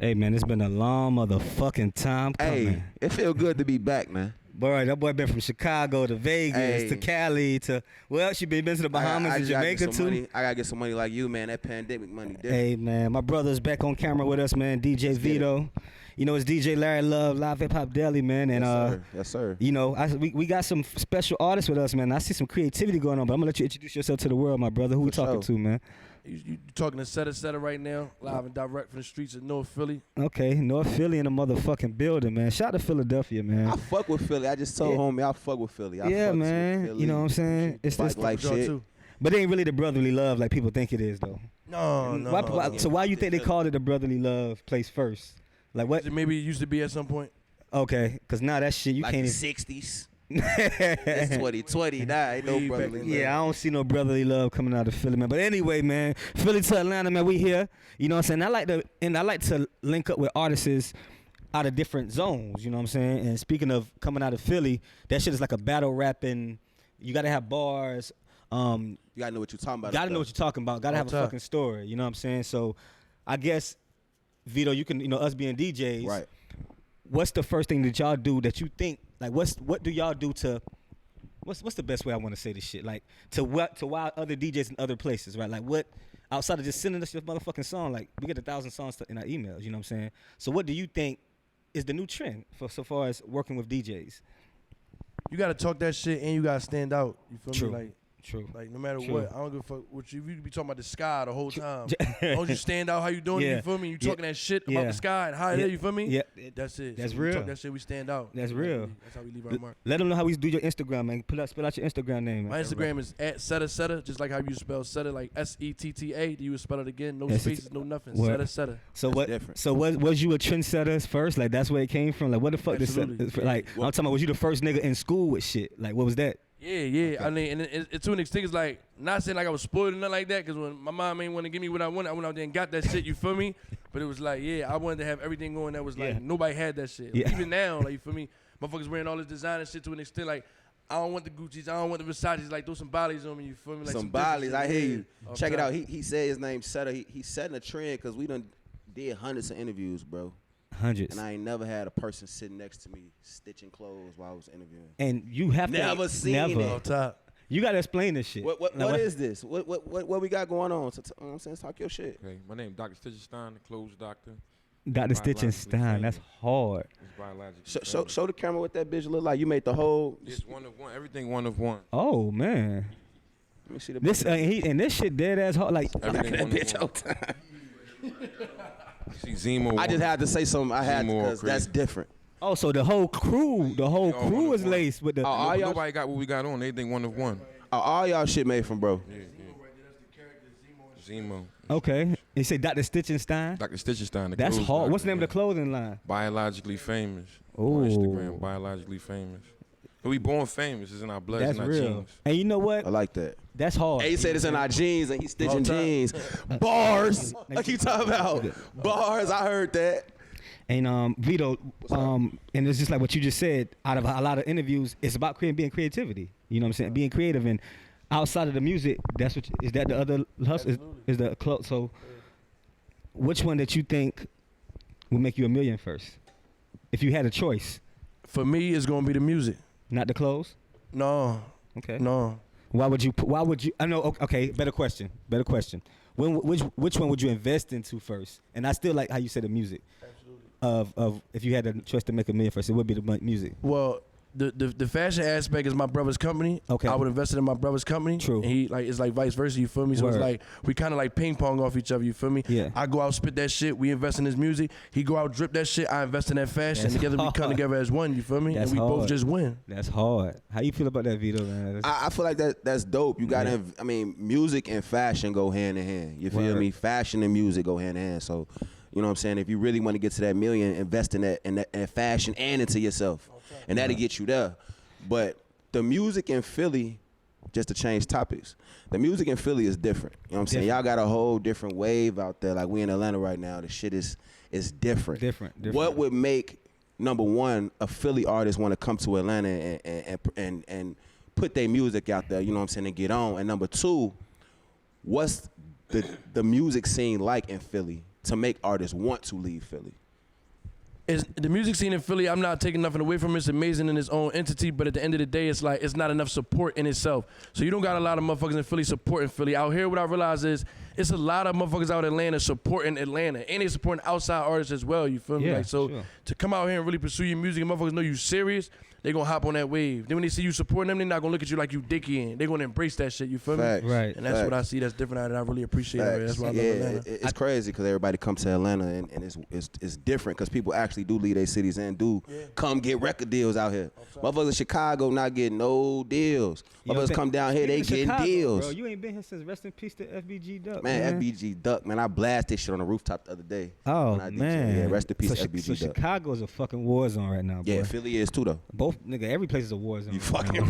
Hey man, it's been a long motherfucking time coming. Hey, it feel good to be back, man. Boy, that boy been from Chicago to Vegas to Cali to she been to the Bahamas and Jamaica too. I gotta get some money like you, man. That pandemic money. Different. Hey man, my brother's back on camera with us, man. DJ Vito. You know, it's DJ Larry Love, Live Hip Hop Deli, man. And yes, sir. You know, we got some special artists with us, man. I see some creativity going on, but I'm gonna let you introduce yourself to the world, my brother. Who we talking to, man? You talking to Setta right now, live and direct from the streets of North Philly. Okay, North Philly in the motherfucking building, man. Shout out to Philadelphia, man. I fuck with Philly. I just told homie I fuck with Philly. Man. Philly. You know what I'm saying? It's this like shit. Too. But it ain't really the brotherly love like people think it is, though. No. So why you think they called it the brotherly love place first? Like what? Maybe it used to be at some point. Okay, because now that shit you like can't. The 60s. It's 2020 now. Ain't no brotherly love. Yeah, I don't see no brotherly love coming out of Philly, man. But anyway, man, Philly to Atlanta, man, we here. You know what I'm saying? I like to link up with artists out of different zones. You know what I'm saying? And speaking of coming out of Philly, that shit is like a battle rapping. You gotta have bars. You gotta know what you're talking about. Gotta know what you're talking about. Gotta have a fucking story. You know what I'm saying? So, I guess Vito, you can, us being DJs. Right. What's the first thing that y'all do that you think, like, what do y'all do to, what's the best way I want to say this shit? Like, to wow other DJs in other places, right? Like, what, outside of just sending us your motherfucking song, like, we get 1,000 songs in our emails, you know what I'm saying? So what do you think is the new trend for so far as working with DJs? You got to talk that shit and you got to stand out. You feel me? Like, True. Like, no matter what, I don't give a fuck what you be talking about the sky the whole time. Don't you stand out how you doing it, you feel me? You talking that shit about the sky and how it is, you feel me? Yeah. That's it. That's so real. We talk that shit, we stand out. That's real. That's how we leave our mark. Let them know how we do your Instagram, man. Spell out your Instagram name, man. My Instagram is @Setta, just like how you spell Setta, like Setta. Do you spell it again? No spaces, no nothing. Setta. So what? Different. So was you a trendsetter first? Like that's where it came from? Like what the fuck? Like I'm talking about, was you the first nigga in school with shit? Like what was that? Yeah. Okay. I mean, and it to an extent, it's like, not saying like I was spoiled or nothing like that, because when my mom ain't want to give me what I wanted, I went out there and got that shit, you feel me? But it was like, I wanted to have everything going that was like, nobody had that shit. Like, even now, like, you feel me? Motherfuckers wearing all this designer shit to an extent, like, I don't want the Gucci's, I don't want the Versace's, like, throw some Bali's on me, you feel me? Like some Bali's, I hear you. Check it out, he said his name Setta, he's setting a trend, because we done did hundreds of interviews, bro. Hundreds. And I ain't never had a person sitting next to me stitching clothes while I was interviewing. And you have never seen it. You gotta explain this shit. What is this? What we got going on? So, I'm saying, talk your shit. Okay, my name is Dr. Stitchenstein, the clothes doctor. Dr. Stitchenstein, that's hard. Show the camera what that bitch look like. You made the whole. It's one of one. Everything one of one. Oh man. Let me see the this and this shit dead ass hard. Like everything that bitch all time. See Zemo. I just had to say something. I had to, because that's different. Oh, so the whole crew is laced with the. Nobody got what we got on. Everything one of one. All y'all shit made from bro. Yeah. Zemo. Okay. You say Dr. Stitchenstein? Dr. Stitchenstein. That's hard. What's the name of the clothing line? Biologically famous. Oh. On Instagram, biologically famous. But we born famous. It's in our blood. It's in our genes. And you know what? I like that. That's hard. Hey, he said it's in our jeans and he's stitching jeans. Bars. Like you talking about. Bars. I heard that. And Vito, and it's just like what you just said. Out of a lot of interviews, it's about being creativity. You know what I'm saying? Being creative, and outside of the music, that's what is that the other hustle is the clothes. So, which one that you think would make you $1 million first, if you had a choice? For me, it's gonna be the music, not the clothes. No. Okay. No. Why would you? I know. Okay. Better question. Which one would you invest into first? And I still like how you said the music. Of if you had a choice to make $1 million first, it would be the music. Well, the fashion aspect is my brother's company. Okay. I would invest in my brother's company. True. And he it's like vice versa, you feel me? So It's like we kind of like ping pong off each other, you feel me? Yeah. I go out, spit that shit, we invest in his music. He go out, drip that shit, I invest in that fashion. That's together hard. we come together as one, you feel me? That's and we hard. both just win. That's hard. How you feel about that, Vito, man? I feel like that's dope. You gotta I mean, music and fashion go hand in hand. You feel me? Fashion and music go hand in hand. So you know what I'm saying? If you really want to get to that $1 million, invest in that fashion and into yourself. And that'll get you there. But the music in Philly, just to change topics, the music in Philly is different. You know what I'm saying? Y'all got a whole different wave out there. Like we in Atlanta right now, the shit is different. Different. What would make, number one, a Philly artist want to come to Atlanta and put their music out there, you know what I'm saying, and get on? And number two, what's the music scene like in Philly to make artists want to leave Philly? The music scene in Philly, I'm not taking nothing away from it. It's amazing in its own entity, but at the end of the day, it's like it's not enough support in itself. So you don't got a lot of motherfuckers in Philly supporting Philly. Out here, what I realize is it's a lot of motherfuckers out in Atlanta supporting Atlanta, and they supporting outside artists as well, you feel me? Yeah, Like, so sure. to come out here and really pursue your music and motherfuckers know you serious, they gonna hop on that wave. Then when they see you supporting them, they not gonna look at you like you dicky and they gonna embrace that shit, you feel Facts. me? Right. And that's what I see that's different out of it. I really appreciate it. That's why I love Atlanta. It's crazy because everybody comes to Atlanta and it's different because people actually do leave their cities and do come get record deals out here. Motherfuckers in Chicago not getting no deals. Motherfuckers come down here, they getting Chicago, deals. Bro, you ain't been here since rest in peace to FBG Duck. Man, FBG Duck, man, I blasted this shit on the rooftop the other day. Oh, when I man. Yeah, rest in peace so, FBG so Duck. Chicago's a fucking war zone right now, boy. Yeah, Philly is too though. Both, nigga, every place is a war zone. You right fucking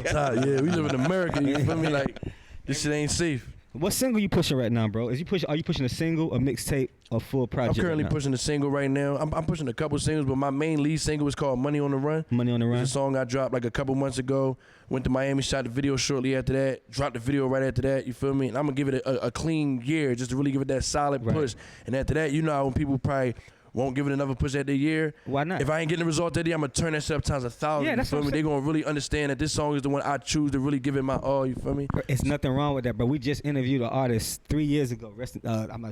now. Yeah, we live in America, you feel me? Like, this shit ain't safe. What single you pushing right now, bro? Are you pushing a single, a mixtape, or full project? I'm currently right now? pushing a single right now. I'm pushing a couple singles, but my main lead single is called Money on the Run. Money on the Run. It's a song I dropped like a couple months ago. Went to Miami, shot the video shortly after that. Dropped the video right after that. You feel me? And I'm gonna give it a clean year just to really give it that solid push. And after that, you know how when people probably won't give it another push at the year. Why not? If I ain't getting the result that day, I'm gonna turn that shit up times 1,000. Yeah, that's you feel what me? I'm They gonna really understand that this song is the one I choose to really give it my all. You feel me? It's nothing wrong with that, bro. We just interviewed an artist 3 years ago. I'm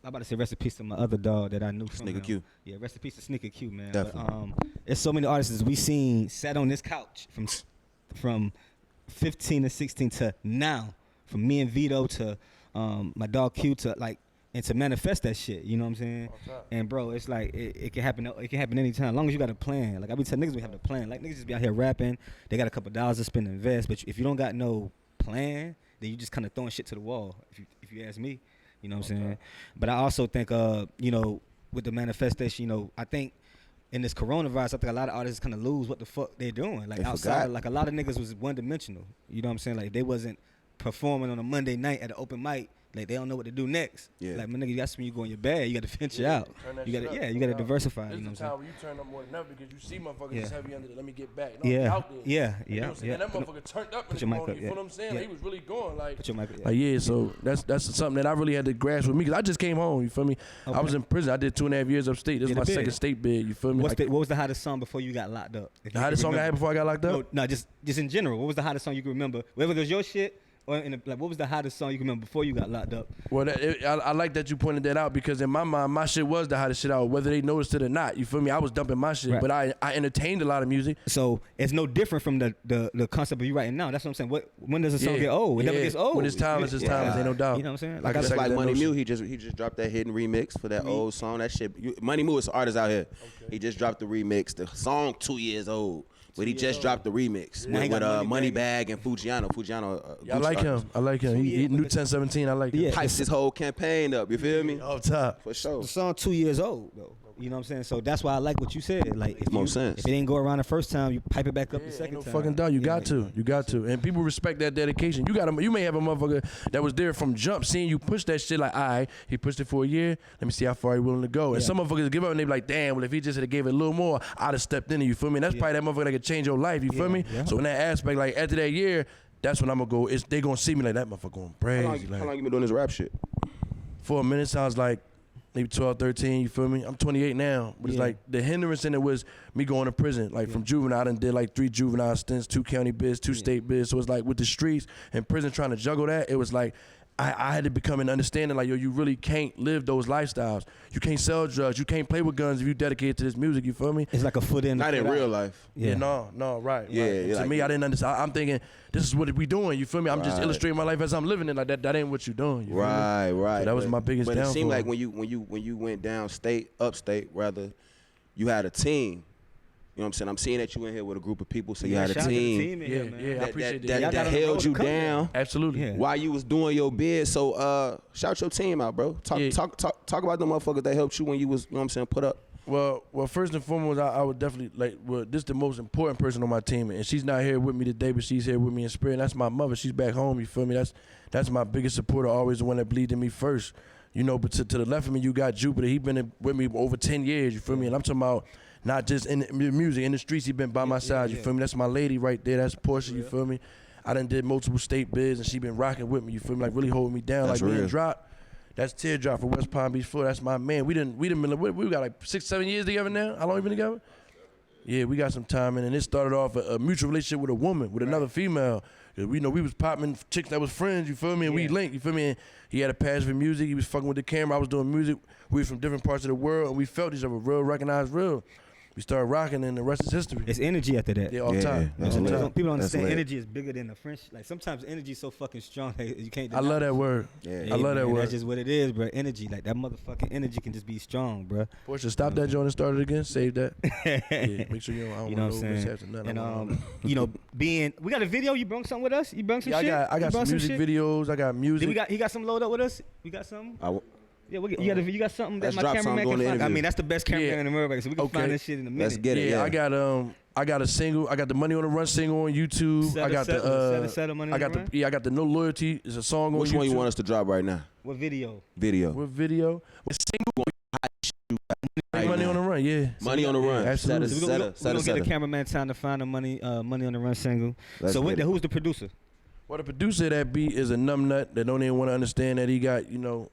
about to say rest in peace to my other dog that I knew from Sneaker him. Q. Yeah, rest in peace to Sneaker Q, man. Definitely. But, there's so many artists we seen sat on this couch from 15 to 16 to now, from me and Vito to my dog Q to like. And to manifest that shit, you know what I'm saying? And bro, it's like it can happen. It can happen anytime, as long as you got a plan. Like I be telling niggas, we have a plan. Like niggas just be out here rapping. They got a couple dollars to spend and invest, but if you don't got no plan, then you just kind of throwing shit to the wall. If you ask me, you know what I'm saying? But I also think, you know, with the manifestation, you know, I think in this coronavirus, I think a lot of artists kind of lose what the fuck they're doing. Like they outside, forgot. like a lot of niggas was one dimensional. You know what I'm saying? Like they wasn't performing on a Monday night at an open mic. Like they don't know what to do next. Yeah. Like my nigga, that's when you go in your bag. You got to venture out. You got to, you got to diversify. This You know is what the I'm time where you turn up more than ever because you see motherfuckers Yeah. just heavy under the let me get back. No, Yeah. out there. Yeah. You know Yeah. what I'm saying? Yeah. And that motherfucker turned up in Put the your mic morning. up, You yeah. feel what I'm saying? Yeah. Like, he was really going. Like, Put your mic up. Yeah. like yeah, so that's something that I really had to grasp with me because I just came home. You feel me? Okay. I was in prison. I did 2.5 years upstate. This is Yeah, my the bid. second state bid. You feel me? What was the hottest song before you got locked up? If The you hottest can song I had remember. before I got locked up? No, just in general. What was the hottest song you can remember? Whether it was your shit or like, what was the hottest song you can remember before you got locked up? Well, I like that you pointed that out because in my mind, my shit was the hottest shit out, whether they noticed it or not. You feel me? I was dumping my shit, Right. but I entertained a lot of music. So it's no different from the concept of you writing now. That's what I'm saying. When does a song get old? It never gets old. When it's timeless, it's timeless. Ain't no doubt. You know what I'm saying? Like I just second like that Money notion. Mu, he just dropped that hidden remix for that old song. That shit, Money Mu is an artist out here. He just dropped the remix. The song 2 years old, but he just dropped the remix Now he with got Moneybag and Fujiano. Yeah, I like him. I like him. He new 1017. I like him. Yeah. Pipes his whole campaign up. You feel me? Off top. For sure. The song 2 years old though. You know what I'm saying? So that's why I like what you said. Like if Makes sense. If it didn't go around the first time, you pipe it back up the Ain't second no time. fucking doubt. You Yeah, got to. You got to. And people respect that dedication. You may have a motherfucker that was there from jump, seeing you push that shit like, all right, he pushed it for a year. Let me see how far he willing to go. And Yeah. some motherfuckers give up and they be like, damn, well, if he just had gave it a little more, I'd have stepped in it. You feel me? And that's probably that motherfucker that could change your life. You feel me? Yeah. So in that aspect, like after that year, that's when I'm gonna go. They gonna see me like that motherfucker going crazy. How long you been doing this rap shit? For a minute, sounds like maybe 12, 13, you feel me? I'm 28 now, but it's Yeah. like the hindrance in it was me going to prison. Like from juvenile, I done did like 3 juvenile stints, 2 county bids, 2 state bids. So it's like with the streets and prison trying to juggle that, it was like I had to become an understanding like, yo, you really can't live those lifestyles. You can't sell drugs. You can't play with guns if you dedicate to this music, you feel me? It's like a foot in. Not in real life. Yeah, no, right. Yeah, right. you're To like- me, I didn't understand. I'm thinking, this is what we doing, you feel me? I'm just Right. illustrating my life as I'm living it. Like that ain't what you doing, you feel me? Right. So that was But- my biggest But it seemed downfall. like when you went upstate rather, you had a team. You know what I'm saying? I'm seeing that you in here with a group of people, so you had a shout out to the team in here, Yeah, man. yeah. I that, appreciate that, that. Y'all that got on the road held to you come down Absolutely. Yeah. while you was doing your bid. So shout your team out, bro. Talk Yeah. talk about the motherfuckers that helped you when you was, you know what I'm saying, put up. Well, first and foremost, I would definitely this is the most important person on my team, and she's not here with me today, but she's here with me in spirit. And that's my mother. She's back home. You feel me? That's my biggest supporter. Always the one that believed in me first. You know, but to the left of me, you got Jupiter. He been with me over 10 years. You feel me? And I'm talking about not just in the music, in the streets. He been by my side. You feel me? That's my lady right there. That's Portia. You feel me? I done did multiple state bids, and she been rocking with me. You feel me? Like really holding me down. That's like me real. and Drop. That's Teardrop from West Palm Beach, Florida. That's my man. We got like 6-7 years together now. How long we been together? Yeah, we got some time in, and it started off a mutual relationship with a woman, with another female. We was popping chicks that was friends, you feel me? And we linked, you feel me? And he had a passion for music. He was fucking with the camera. I was doing music. We was from different parts of the world, and we felt each other real, recognized real. We started rocking, and the rest is history. It's energy after that. Yeah, all the time. People don't understand energy is bigger than the friendship. Like sometimes energy is so fucking strong that you can't. I love that word. Yeah, I love that word. That's just what it is, bro. Energy, like that motherfucking energy can just be strong, bro. Portia, stop that joint and start it again. Save that. Yeah, make sure you don't. I don't you know what I'm saying? And you know, we got a video. You brung something with us? You brung some shit? I got some music videos. I got music. He got some load up with us. We got something. Yeah, you got something that Let's my cameraman can find. I mean, that's the best cameraman in America, so we can find this shit in a minute. Let's get it. Yeah, I got a single. I got the Money on the Run single on YouTube. I got Setta, Money on the Run. I got the No Loyalty. It's a song on YouTube. Which one you want us to drop right now? What video? What video? What single? Money on the Run. Yeah. Money on the Run. Absolutely. So we're gonna get the cameraman time to find the Money on the Run single. So who's the producer? Well, the producer of that beat is a numbnut that don't even want to understand that he got,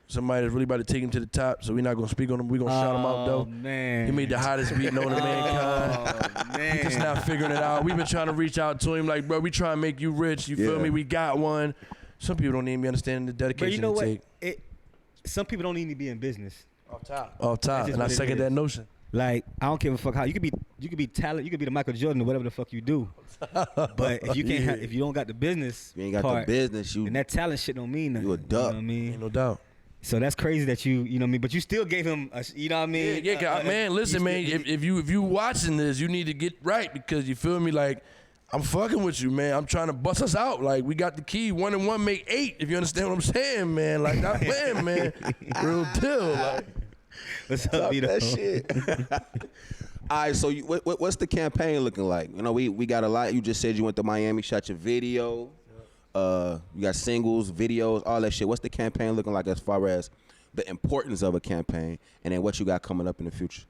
somebody that's really about to take him to the top. So we're not gonna speak on him. We're gonna shout him out though. Man. He made the hottest beat known to mankind. Man. He just not figuring it out. We've been trying to reach out to him like, bro, we trying to make you rich. You feel me? We got one. Some people don't even understand the dedication but you know it take. Some people don't even be in business. Off top. And I second that notion. Like, I don't give a fuck how you could be talented, you could be the Michael Jordan or whatever the fuck you do. But if you can't if you don't got the business, you ain't got part, the business, and that talent shit don't mean nothing. You a duck. You know what I mean? Ain't no doubt. So that's crazy that you know what I mean, but you still gave him you know what I mean? Yeah, man, listen, man, if you watching this, you need to get right because you feel me, like I'm fucking with you, man. I'm trying to bust us out. Like, we got the key. 1 and 1 make 8, if you understand what I'm saying, man. Like, not playing, man. Real deal. Like, what's up, Vito? That shit. All right, so what's the campaign looking like? You know, we got a lot. You just said you went to Miami, shot your video. You got singles, videos, all that shit. What's the campaign looking like as far as the importance of a campaign and then what you got coming up in the future?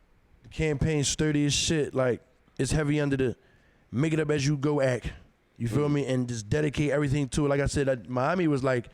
The campaign's sturdy as shit. Like, it's heavy under the make it up as you go act. You feel me? And just dedicate everything to it. Like I said, Miami was like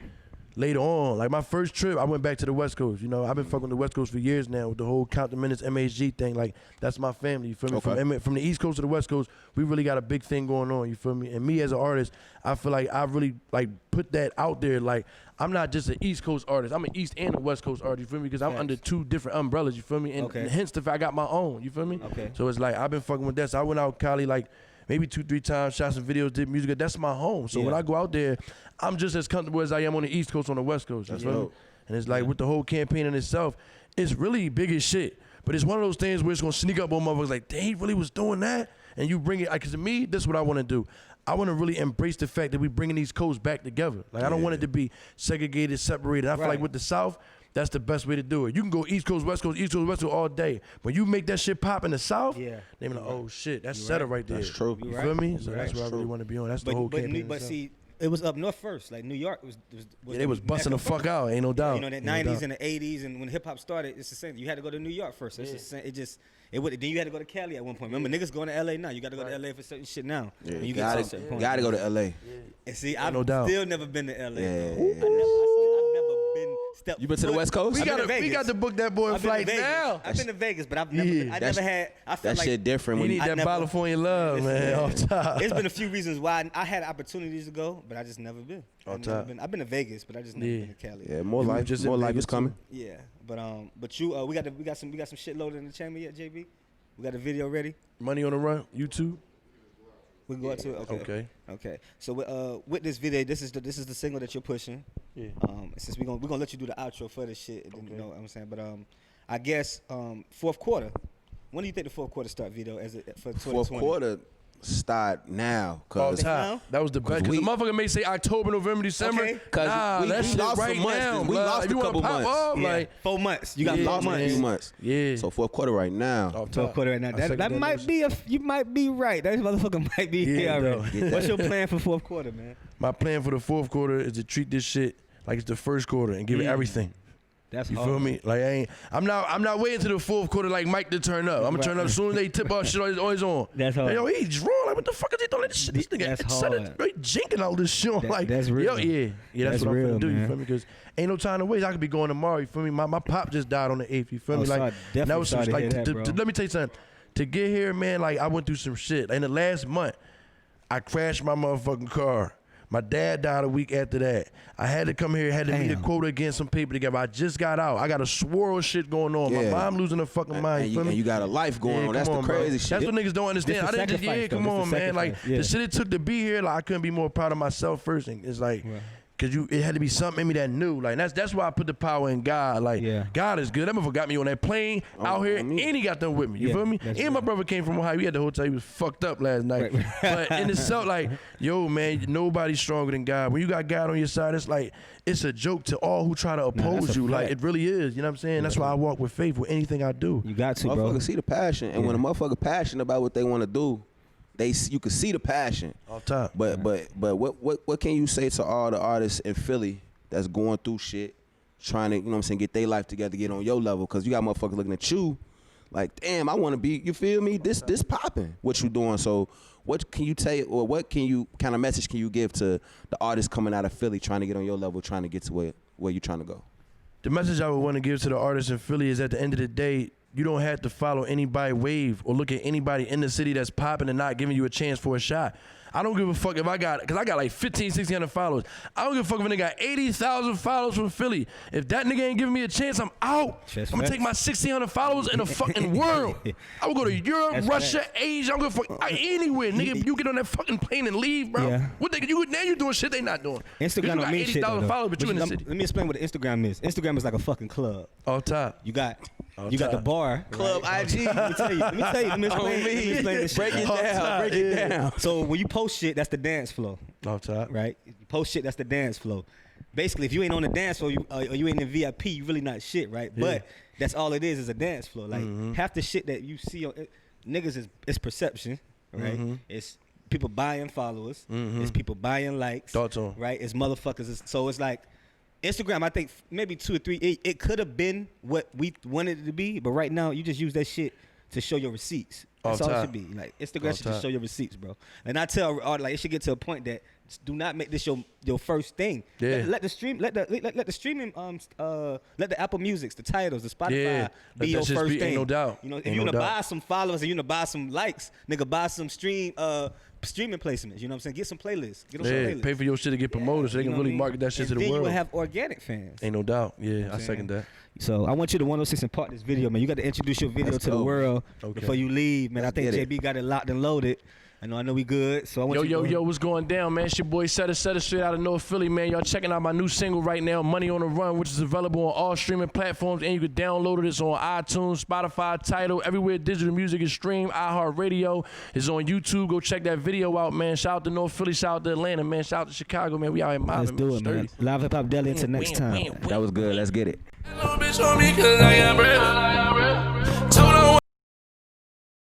later on. Like my first trip, I went back to the West Coast. You know, I've been fucking the West Coast for years now with the whole Count the Minutes MHG thing. Like, that's my family. You feel me? Okay. From the East Coast to the West Coast, we really got a big thing going on. You feel me? And me as an artist, I feel like I really like put that out there. Like, I'm not just an East Coast artist. I'm an East and a West Coast artist. You feel me? Because I'm under 2 different umbrellas. You feel me? And hence the fact I got my own. You feel me? Okay. So it's like I've been fucking with that. So I went out Cali like maybe 2-3 times, shot some videos, did music. That's my home. So when I go out there, I'm just as comfortable as I am on the East Coast, on the West Coast. You feel me? And it's like with the whole campaign in itself, it's really big as shit. But it's one of those things where it's gonna sneak up on motherfuckers like, they really was doing that? And you bring it, because to me, this is what I wanna do. I want to really embrace the fact that we bringing these coasts back together. Like, I don't want it to be segregated, separated. I feel like with the South, that's the best way to do it. You can go East Coast, West Coast, East Coast, West Coast all day. When you make that shit pop in the South, they be like, oh shit, that's Setta right there. That's true. You feel me? So that's where I really want to be on. That's the whole campaign. But see, it was up north first. Like New York was they was busting the fuck out. Ain't no doubt. You know, that 90s and the 80s, and when hip hop started, it's the same. You had to go to New York first. It's the same. Then you had to go to Cali at one point. Remember, niggas going to LA now. You got to go to LA for certain shit now. Yeah, you got to go to LA. And see, I've still never been to LA. Yeah. I've never been stepped. You been to the West Coast? We got to book that boy a flight now. I've been to Vegas, but I've never. I never had. I felt that like shit different. You need that California love, man. Off top. There's been a few reasons why I had opportunities to go, but I just never been. Off top. I've been to Vegas, but I just never been to Cali. Yeah, more life is coming. Yeah, but you, we got some shit loaded in the chamber yet, JB? We got a video ready. Money on the Run, YouTube. We can go out to it. Okay. So with this video, this is the single that you're pushing. Yeah. Since we're gonna let you do the outro for this shit, you know what I'm saying. But I guess fourth quarter. When do you think the fourth quarter start, Vito? For 2020? Fourth quarter start now. Cause that was the best. Because the motherfucker may say October, November, December. Okay. Nah, we that shit lost right some months. now. We lost a couple months. Off, like 4 months. You got 4 months. 4 months. Yeah. So fourth quarter right now. Fourth quarter right now. That might be you might be right. That motherfucker might be here. Right. What's your plan for fourth quarter, man? My plan for the fourth quarter is to treat this shit like it's the first quarter and give it everything. That's you hard. feel me? Like I'm not waiting to the fourth quarter like Mike to turn up. I'm gonna turn up as soon as they tip off shit on his on. That's hard. Hey, yo, he's wrong. like, what the fuck is he doing? Like, this nigga Setta right jinking all this shit. Like, that's real. Yeah, that's what real, I'm finna do. Man. You feel me? Because ain't no time to waste. I could be going tomorrow. You feel me? My pop just died on the 8th. You feel me? Like, that was some, like, let me tell you something. To get here, man, like, I went through some shit. In the last month, I crashed my motherfucking car. My dad died a week after that. I had to come here, had to meet a quota against some people together. I just got out. I got a swirl of shit going on. My mom losing her fucking mind. And you got a life going on. That's the crazy shit. That's what niggas don't understand. I didn't just, come on, man. Like, the shit it took to be here, like, I couldn't be more proud of myself first. And it's like, cause it had to be something in me that knew. Like, that's why I put the power in God. Like, God is good. That motherfucker got me on that plane out here, and he got them with me. You feel me? And my brother came from Ohio. He had the hotel. He was fucked up last night. But in itself, like, yo, man, nobody's stronger than God. When you got God on your side, it's like, it's a joke to all who try to oppose you. Like, it really is. You know what I'm saying? That's why I walk with faith with anything I do. You got to, bro. Motherfuckers see the passion, and when a motherfucker passionate about what they want to do, you can see the passion. Off top. But what can you say to all the artists in Philly that's going through shit, trying to, you know what I'm saying, get their life together, get on your level? Because you got motherfuckers looking at you like, damn, I want to be, you feel me? This popping, what you doing. So what can you tell, or what kind of message can you give to the artists coming out of Philly trying to get on your level, trying to get to where you're trying to go? The message I would want to give to the artists in Philly is, at the end of the day, you don't have to follow anybody's wave or look at anybody in the city that's popping and not giving you a chance for a shot. I don't give a fuck if I got like 15, 1,600 followers. I don't give a fuck if a nigga got 80,000 followers from Philly. If that nigga ain't giving me a chance, I'm out. I'm gonna take my 1,600 followers in the fucking world. I would go to Europe, Russia, Asia. I'm gonna fuck anywhere, nigga. If you get on that fucking plane and leave, bro. What now you doing shit they not doing. Instagram don't mean shit. 80,000 followers, but you in the city. Let me explain what Instagram is. Instagram is like a fucking club. All top. You got the bar. Club IG. Let me tell you. Let me explain this shit. Break it down. So when you post shit, that's the dance flow. Off top. Right? You post shit, that's the dance flow. Basically, if you ain't on the dance floor, or you ain't in VIP, you really not shit, right? Yeah. But that's all it is a dance floor. Like, half the shit that you see on niggas is perception, right? It's people buying followers. It's people buying likes. Thoughts on. Right? It's motherfuckers. So it's like, Instagram, I think maybe 2 or 3, it could have been what we wanted it to be, but right now you just use that shit to show your receipts. That's all it should be. Like, Instagram should just show your receipts, bro. And I tell artists, like, it should get to a point that do not make this your first thing. Let the streaming let the Apple Musics, the titles, the Spotify be your first thing. No doubt. You know, if you wanna buy some followers and you wanna buy some likes, nigga, buy some streaming placements. You know what I'm saying? Get some playlists. Get on some playlists. Pay for your shit to get promoted so they can really market that shit to the world. And then you will have organic fans. Ain't no doubt. Yeah, I second that. So I want you to 106 and part this video, man. You got to introduce your video to the world before you leave, man. I think JB got it locked and loaded. I know we good. So I want Yo, what's going down, man? It's your boy Setta straight out of North Philly, man. Y'all checking out my new single right now, Money on the Run, which is available on all streaming platforms, and you can download it. It's on iTunes, Spotify, Tidal, everywhere digital music is streamed. iHeartRadio is on YouTube. Go check that video out, man. Shout out to North Philly, shout out to Atlanta, man. Shout out to Chicago, man. We out here mobbing. Let's do it, man. Live Hip Hop Deli until next time. That was good. Let's get it. Little bitch on me 'cause I got bread.